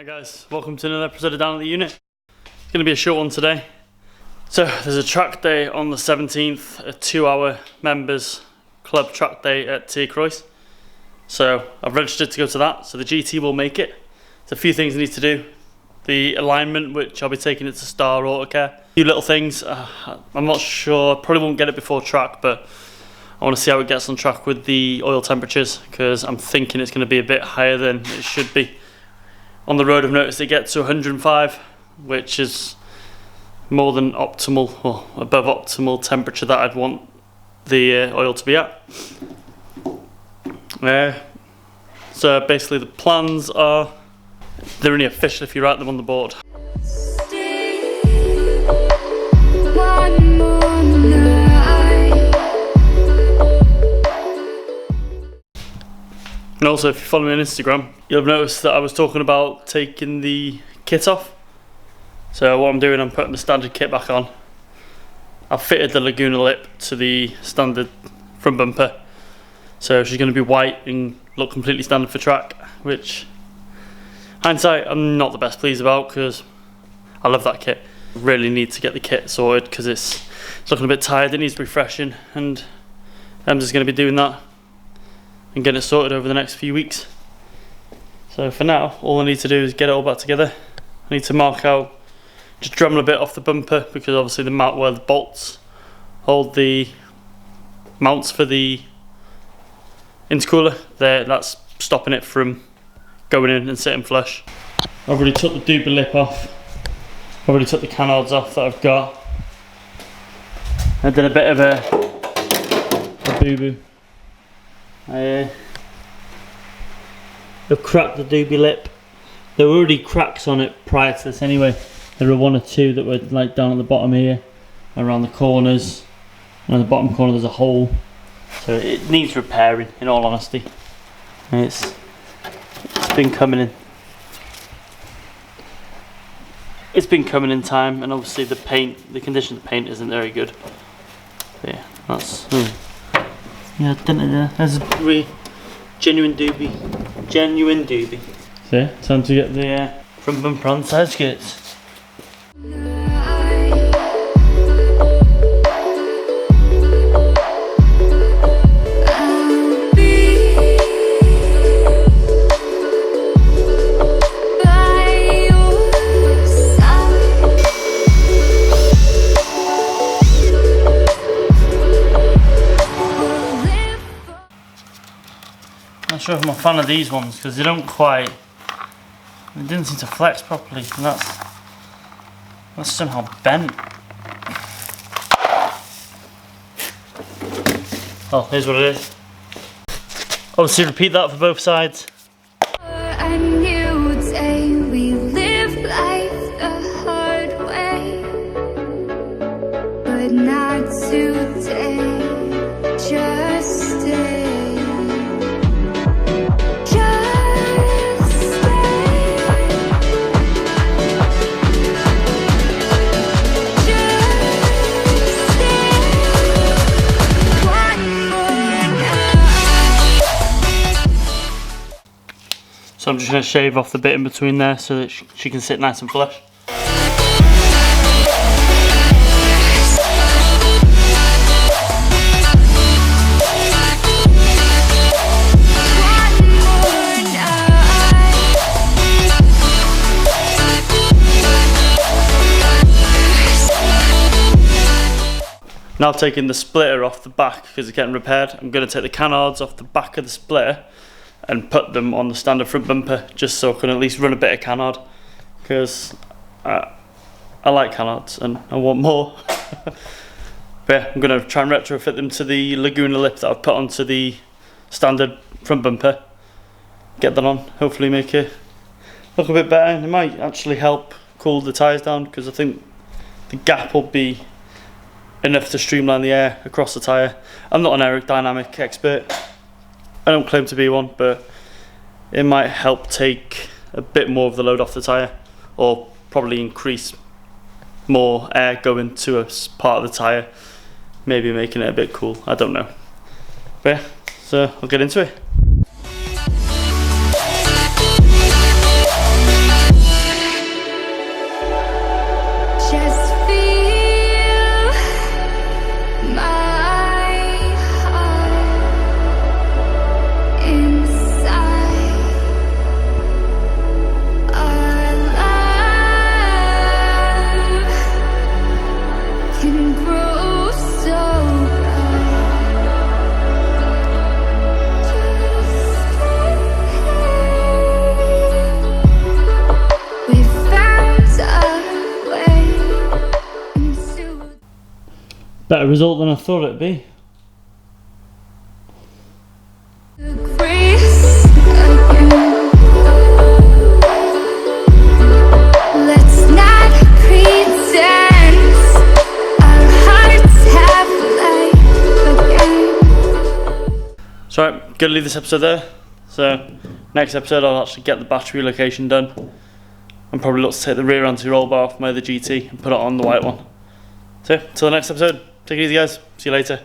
Hi guys, welcome to another episode of Down at the Unit. It's going to be a short one today. So there's a track day on the 17th, a 2-hour members club track day at Canards. So I've registered to go to that, so the GT will make it. There's a few things I need to do. The alignment, which I'll be taking it to Star Auto Care. A few little things, I'm not sure, probably won't get it before track, but I want to see how it gets on track with the oil temperatures, because I'm thinking it's going to be a bit higher than it should be. On the road I've noticed it gets to 105, which is more than optimal, or above optimal temperature that I'd want the oil to be at. So basically the plans are, they're only official if you write them on the board. And also, if you follow me on Instagram, you'll have noticed that I was talking about taking the kit off. So what I'm doing, I'm putting the standard kit back on. I've fitted the Laguna lip to the standard front bumper. So she's going to be white and look completely standard for track, which, hindsight, I'm not the best pleased about, because I love that kit. Really need to get the kit sorted because it's looking a bit tired, it needs refreshing, and I'm just going to be doing that and getting it sorted over the next few weeks. So for now, all I need to do is get it all back together. I need to mark out, just Dremel a bit off the bumper, because obviously the mount where the bolts hold the mounts for the intercooler, that's stopping it from going in and sitting flush. I've already took the doobie lip off. I've already took the Canards off that I've got. I did a bit of a boo-boo. I've cracked the doobie lip. There were already cracks on it prior to this anyway. There were one or two that were like down at the bottom here, around the corners, and on the bottom corner there's a hole. So it needs repairing, in all honesty. And it's been coming in. It's been coming in time, and obviously the paint, the condition of the paint isn't very good. But yeah, that's yeah, there's a really genuine doobie. So yeah, time to get the front bumper on side skirts. Not sure if I'm a fan of these ones, because they didn't seem to flex properly, and that's somehow bent. Oh, here's what it is. Obviously repeat that for both sides. A new day, we live life the hard way, but not today, just stay. So I'm just going to shave off the bit in between there so that she can sit nice and flush. Now I've taken the splitter off the back because it's getting repaired. I'm going to take the Canards off the back of the splitter and put them on the standard front bumper, just so I can at least run a bit of Canard, because I like Canards and I want more. But yeah, I'm going to try and retrofit them to the Laguna lip that I've put onto the standard front bumper. Get that on, hopefully make it look a bit better, and it might actually help cool the tyres down, because I think the gap will be enough to streamline the air across the tyre. I'm not an aerodynamic expert, I don't claim to be one, but it might help take a bit more of the load off the tyre, or probably increase more air going to a part of the tyre, maybe making it a bit cool, I don't know. But yeah, so I'll get into it. Better result than I thought it'd be. Grace again. Let's not pretend our hearts have life again. So right, gonna leave this episode there. So next episode I'll actually get the battery relocation done and probably look to take the rear anti-roll bar off my other GT and put it on the white one. So till the next episode, take it easy guys, see you later.